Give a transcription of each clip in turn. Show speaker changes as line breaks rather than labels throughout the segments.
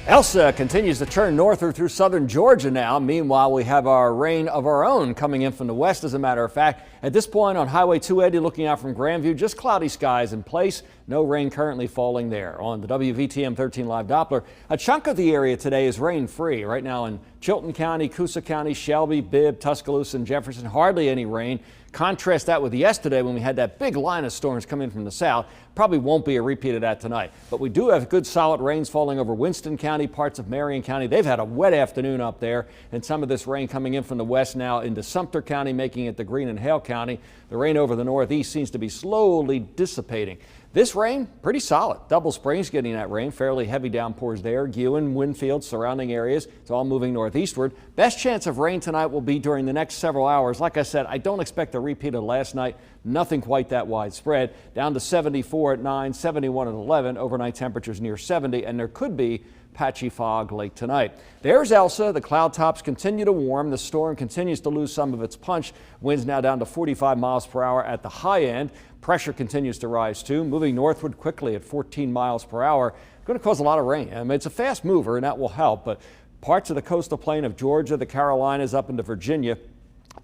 Elsa continues to turn northward through southern Georgia now. Meanwhile, we have our rain of our own coming in from the west, as a matter of fact. At this point on Highway 280, looking out from Grandview, just cloudy skies in place. No rain currently falling there. On the WVTM 13 Live Doppler, a chunk of the area today is rain-free. Right now in Chilton County, Coosa County, Shelby, Bibb, Tuscaloosa, and Jefferson, hardly any rain. Contrast that with yesterday when we had that big line of storms coming from the south. Probably won't be a repeat of that tonight. But we do have good solid rains falling over Winston County, parts of Marion County. They've had a wet afternoon up there, and some of this rain coming in from the west now into Sumter County, making it to Greene and Hale County. The rain over the northeast seems to be slowly dissipating. This rain, pretty solid. Double Springs getting that rain, fairly heavy downpours there. Guin, Winfield, surrounding areas. It's all moving northeastward. Best chance of rain tonight will be during the next several hours. Like I said, I don't expect a repeat of last night. Nothing quite that widespread. Down to 74 at 9, 71 at 11. Overnight temperatures near 70, and there could be patchy fog late tonight. There's Elsa. The cloud tops continue to warm. The storm continues to lose some of its punch. Winds now down to 45 miles per hour at the high end. Pressure continues to rise too, moving northward quickly at 14 miles per hour. Going to cause a lot of rain. I mean, it's a fast mover, and that will help, but parts of the coastal plain of Georgia, the Carolinas, up into Virginia,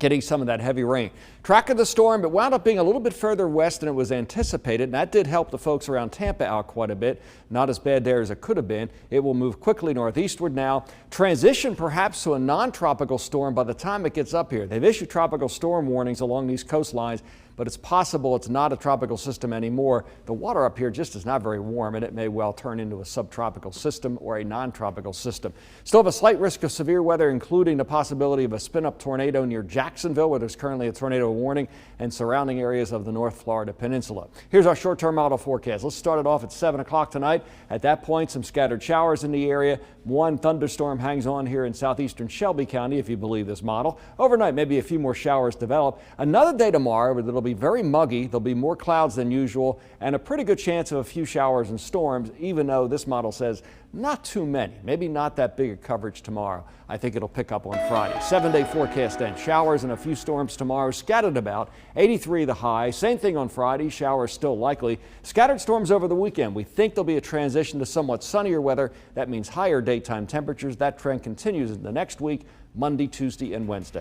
getting some of that heavy rain. Track of the storm, it wound up being a little bit further west than it was anticipated, and that did help the folks around Tampa out quite a bit. Not as bad there as it could have been. It will move quickly northeastward now. Transition perhaps to a non-tropical storm by the time it gets up here. They've issued tropical storm warnings along these coastlines, but it's possible it's not a tropical system anymore. The water up here just is not very warm, and it may well turn into a subtropical system or a non-tropical system. Still have a slight risk of severe weather, including the possibility of a spin-up tornado near Jacksonville, where there's currently a tornado warning, and surrounding areas of the North Florida Peninsula. Here's our short-term model forecast. Let's start it off at 7 o'clock tonight. At that point, some scattered showers in the area. One thunderstorm hangs on here in southeastern Shelby County, if you believe this model. Overnight, maybe a few more showers develop. another day tomorrow, it'll be very muggy. There'll be more clouds than usual, and a pretty good chance of a few showers and storms, even though this model says not too many. Maybe not that big a coverage tomorrow. I think it'll pick up on Friday. 7-day forecast then. Showers and a few storms tomorrow, scattered about. 83 the high. Same thing on Friday. Showers still likely. Scattered storms over the weekend. We think there'll be a transition to somewhat sunnier weather. That means higher daytime temperatures. That trend continues in the next week, Monday, Tuesday, and Wednesday.